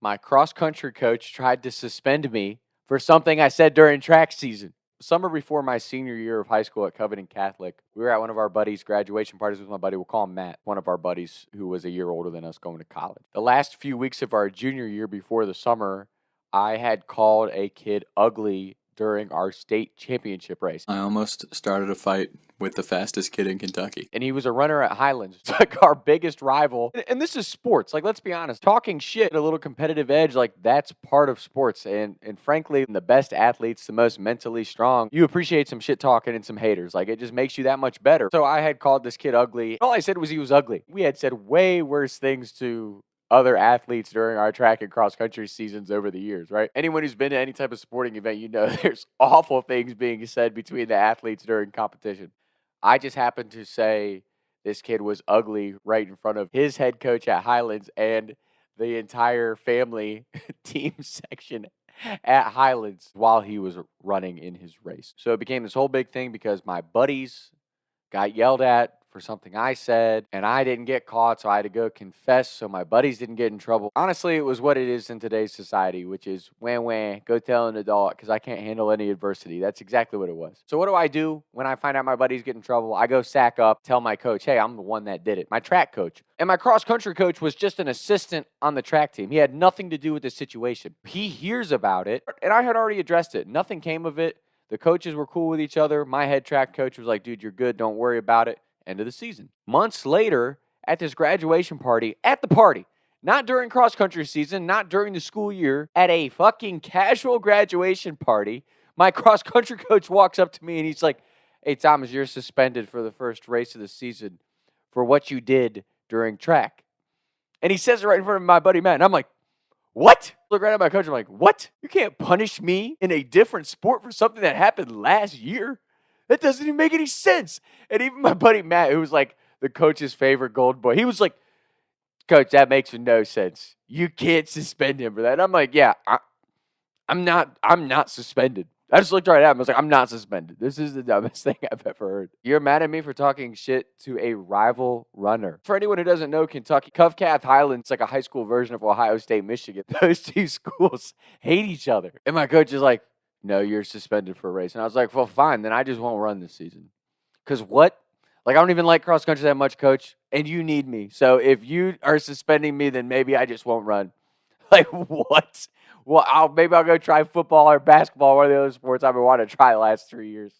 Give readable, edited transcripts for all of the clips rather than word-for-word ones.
My cross-country coach tried to suspend me for something I said during track season. Summer before my senior year of high school at Covington Catholic, we were at one of our buddies' graduation parties with my buddy. We'll call him Matt, one of our buddies who was a year older than us going to college. The last few weeks of our junior year before the summer, I had called a kid ugly during our state championship race. I almost started a fight with the fastest kid in Kentucky. And he was a runner at Highlands. It's like our biggest rival. And this is sports. Like, let's be honest. Talking shit, a little competitive edge, like, that's part of sports. And frankly, the best athletes, the most mentally strong, you appreciate some shit talking and some haters. Like, it just makes you that much better. So I had called this kid ugly. All I said was he was ugly. We had said way worse things to other athletes during our track and cross country seasons over the years, right? Anyone who's been to any type of sporting event, you know there's awful things being said between the athletes during competition. I just happened to say this kid was ugly right in front of his head coach at Highlands and the entire family team section at Highlands while he was running in his race. So it became this whole big thing because my buddies got yelled at for something I said, and I didn't get caught, so I had to go confess so my buddies didn't get in trouble. Honestly, it was what it is in today's society, which is, wah, go tell an adult because I can't handle any adversity. That's exactly what it was. So what do I do when I find out my buddies get in trouble? I go sack up, tell my coach, hey, I'm the one that did it, my track coach. And my cross-country coach was just an assistant on the track team. He had nothing to do with the situation. He hears about it, and I had already addressed it. Nothing came of it. The coaches were cool with each other. My head track coach was like, dude, you're good. Don't worry about it. End of the season. Months later, at this graduation party, not during cross-country season, not during the school year, at a fucking casual graduation party, my cross-country coach walks up to me and he's like, hey, Thomas, you're suspended for the first race of the season for what you did during track. And he says it right in front of my buddy Matt. And I'm like, what? Look right at my coach. I'm like, what? You can't punish me in a different sport for something that happened last year? That doesn't even make any sense. And even my buddy Matt, who was like the coach's favorite gold boy, he was like, Coach, that makes no sense. You can't suspend him for that. And I'm like, yeah, I'm not suspended. I just looked right at him. I was like, I'm not suspended. This is the dumbest thing I've ever heard. You're mad at me for talking shit to a rival runner. For anyone who doesn't know Kentucky, Covcath Highlands is like a high school version of Ohio State, Michigan. Those two schools hate each other. And my coach is like, no, you're suspended for a race. And I was like, well, fine, then I just won't run this season. Because what? Like, I don't even like cross country that much, coach, and you need me. So if you are suspending me, then maybe I just won't run. Like, what? Well, maybe I'll go try football or basketball, one of the other sports I've been wanting to try the last 3 years.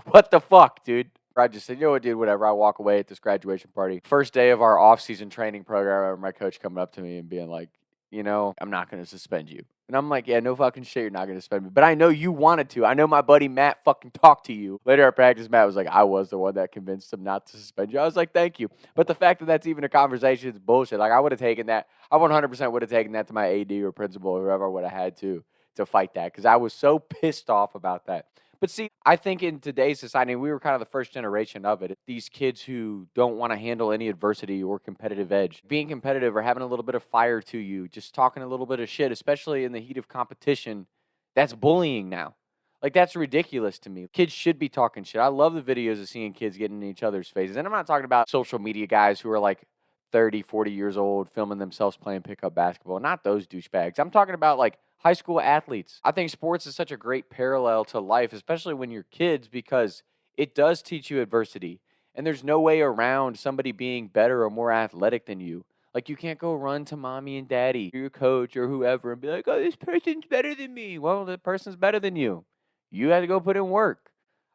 What the fuck, dude? I just said, you know what, dude, whatever. I walk away at this graduation party. First day of our off-season training program, I remember my coach coming up to me and being like, you know, I'm not going to suspend you. And I'm like, yeah, no fucking shit, you're not going to suspend me. But I know you wanted to. I know my buddy Matt fucking talked to you. Later at practice, Matt was like, I was the one that convinced him not to suspend you. I was like, thank you. But the fact that that's even a conversation is bullshit. Like, I would have taken that. I 100% would have taken that to my AD or principal or whoever I would have had to fight that because I was so pissed off about that. But see, I think in today's society, we were kind of the first generation of it. These kids who don't want to handle any adversity or competitive edge, being competitive or having a little bit of fire to you, just talking a little bit of shit, especially in the heat of competition, that's bullying now. Like, that's ridiculous to me. Kids should be talking shit. I love the videos of seeing kids getting in each other's faces. And I'm not talking about social media guys who are like 30, 40 years old, filming themselves playing pickup basketball. Not those douchebags. I'm talking about like high school athletes. I think sports is such a great parallel to life, especially when you're kids, because it does teach you adversity. And there's no way around somebody being better or more athletic than you. Like, you can't go run to mommy and daddy, or your coach or whoever, and be like, oh, this person's better than me. Well, the person's better than you. You had to go put in work.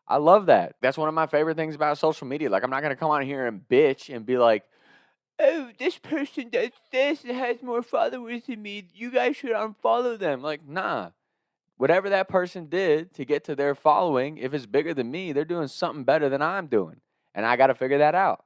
I love that. That's one of my favorite things about social media. Like, I'm not going to come on here and bitch and be like, oh, this person does this and has more followers than me. You guys should unfollow them. Like, nah. Whatever that person did to get to their following, if it's bigger than me, they're doing something better than I'm doing. And I got to figure that out.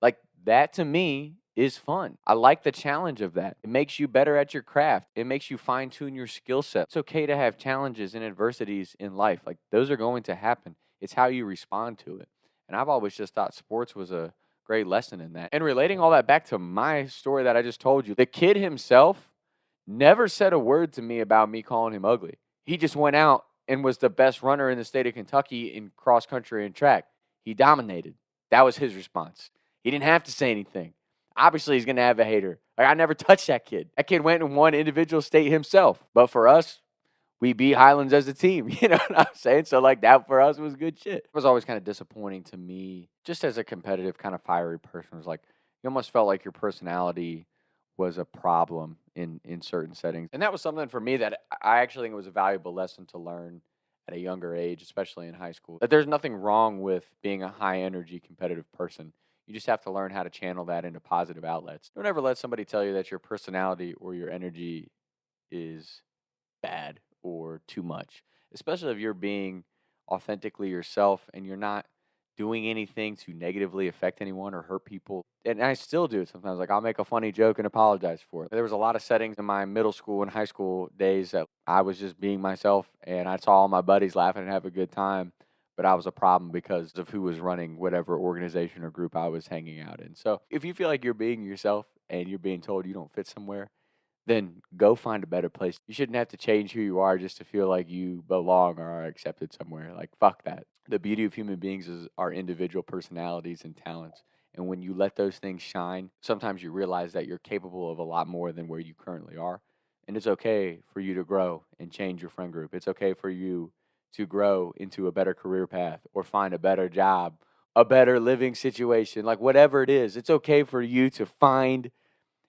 Like, that to me is fun. I like the challenge of that. It makes you better at your craft. It makes you fine-tune your skill set. It's okay to have challenges and adversities in life. Like, those are going to happen. It's how you respond to it. And I've always just thought sports was a great lesson in that. And relating all that back to my story that I just told you, the kid himself never said a word to me about me calling him ugly. He just went out and was the best runner in the state of Kentucky in cross country and track. He dominated. That was his response. He didn't have to say anything. Obviously, he's going to have a hater. Like, I never touched that kid. That kid went and won individual state himself. But for us, we beat Highlands as a team. You know what I'm saying? So, like, that for us was good shit. It was always kind of disappointing to me, just as a competitive, kind of fiery person. It was like, you almost felt like your personality was a problem in certain settings. And that was something for me that I actually think it was a valuable lesson to learn at a younger age, especially in high school. That there's nothing wrong with being a high energy competitive person. You just have to learn how to channel that into positive outlets. Don't ever let somebody tell you that your personality or your energy is bad or too much, especially if you're being authentically yourself and you're not doing anything to negatively affect anyone or hurt people. And I still do it sometimes. Like, I'll make a funny joke and apologize for it. There was a lot of settings in my middle school and high school days that I was just being myself, and I saw all my buddies laughing and have a good time, but I was a problem because of who was running whatever organization or group I was hanging out in. So if you feel like you're being yourself and you're being told you don't fit somewhere, then go find a better place. You shouldn't have to change who you are just to feel like you belong or are accepted somewhere. Like, fuck that. The beauty of human beings is our individual personalities and talents. And when you let those things shine, sometimes you realize that you're capable of a lot more than where you currently are. And it's okay for you to grow and change your friend group. It's okay for you to grow into a better career path or find a better job, a better living situation, like whatever it is. It's okay for you to find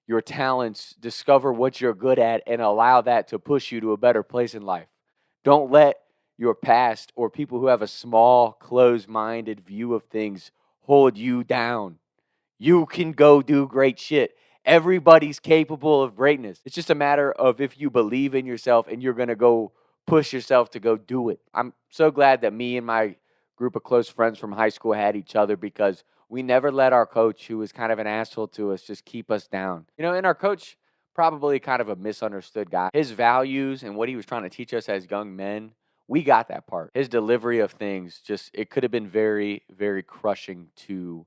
your talents, discover what you're good at, and allow that to push you to a better place in life. Don't let your past or people who have a small, closed-minded view of things hold you down. You can go do great shit. Everybody's capable of greatness. It's just a matter of if you believe in yourself and you're going to go push yourself to go do it. I'm so glad that me and my group of close friends from high school had each other, because we never let our coach, who was kind of an asshole to us, just keep us down. You know, and our coach, probably kind of a misunderstood guy. His values and what he was trying to teach us as young men, we got that part. His delivery of things, just, it could have been very, very crushing to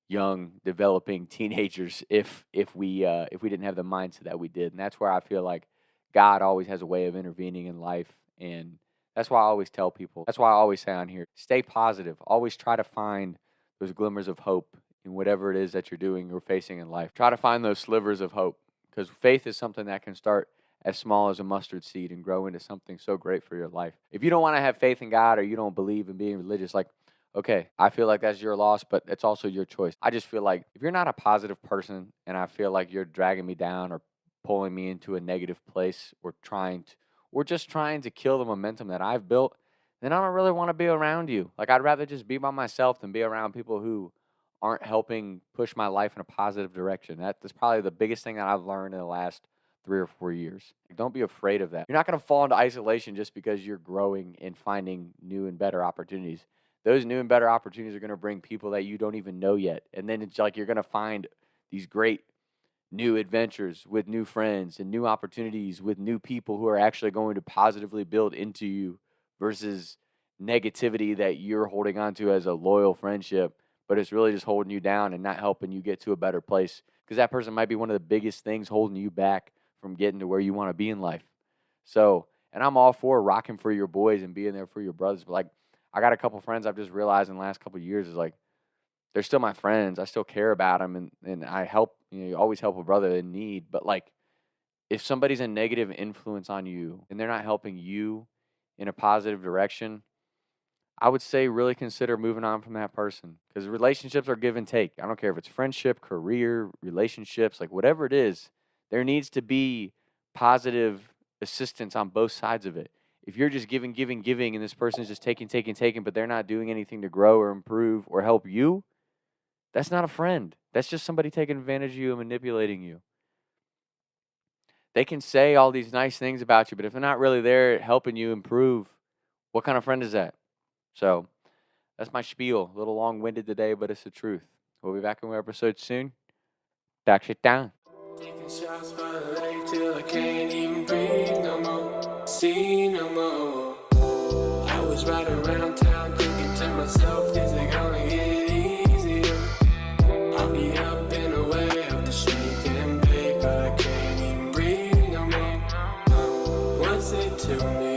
young, developing teenagers if we didn't have the mindset that we did. And that's where I feel like God always has a way of intervening in life. And that's why I always tell people, that's why I always say on here, stay positive. Always try to find those glimmers of hope in whatever it is that you're doing or facing in life. Try to find those slivers of hope, because faith is something that can start as small as a mustard seed and grow into something so great for your life. If you don't want to have faith in God or you don't believe in being religious, like, okay, I feel like that's your loss, but it's also your choice. I just feel like if you're not a positive person and I feel like you're dragging me down or pulling me into a negative place or just trying to kill the momentum that I've built, then I don't really want to be around you. Like, I'd rather just be by myself than be around people who aren't helping push my life in a positive direction. That's probably the biggest thing that I've learned in the last 3 or 4 years. Don't be afraid of that. You're not going to fall into isolation just because you're growing and finding new and better opportunities. Those new and better opportunities are going to bring people that you don't even know yet. And then it's like you're going to find these great new adventures with new friends and new opportunities with new people who are actually going to positively build into you versus negativity that you're holding on to as a loyal friendship, but it's really just holding you down and not helping you get to a better place, because that person might be one of the biggest things holding you back from getting to where you want to be in life. So, and I'm all for rocking for your boys and being there for your brothers, but like, I got a couple friends I've just realized in the last couple of years is like, they're still my friends. I still care about them, and I help, you always help a brother in need, but like, if somebody's a negative influence on you and they're not helping you in a positive direction, I would say really consider moving on from that person, because relationships are give and take. I don't care if it's friendship, career, relationships, like whatever it is, there needs to be positive assistance on both sides of it. If you're just giving, and this person's just taking, but they're not doing anything to grow or improve or help you, that's not a friend. That's just somebody taking advantage of you and manipulating you. They can say all these nice things about you, but if they're not really there helping you improve, what kind of friend is that? So that's my spiel. A little long-winded today, but it's the truth. We'll be back in more episodes soon. Talk shit down. Taking shots by the lake till I can't even breathe no more. See no more. I was riding around town thinking to myself, is it gonna get easier? I'll be up and away up the street and bake, but I can't even breathe no more. What's it to me?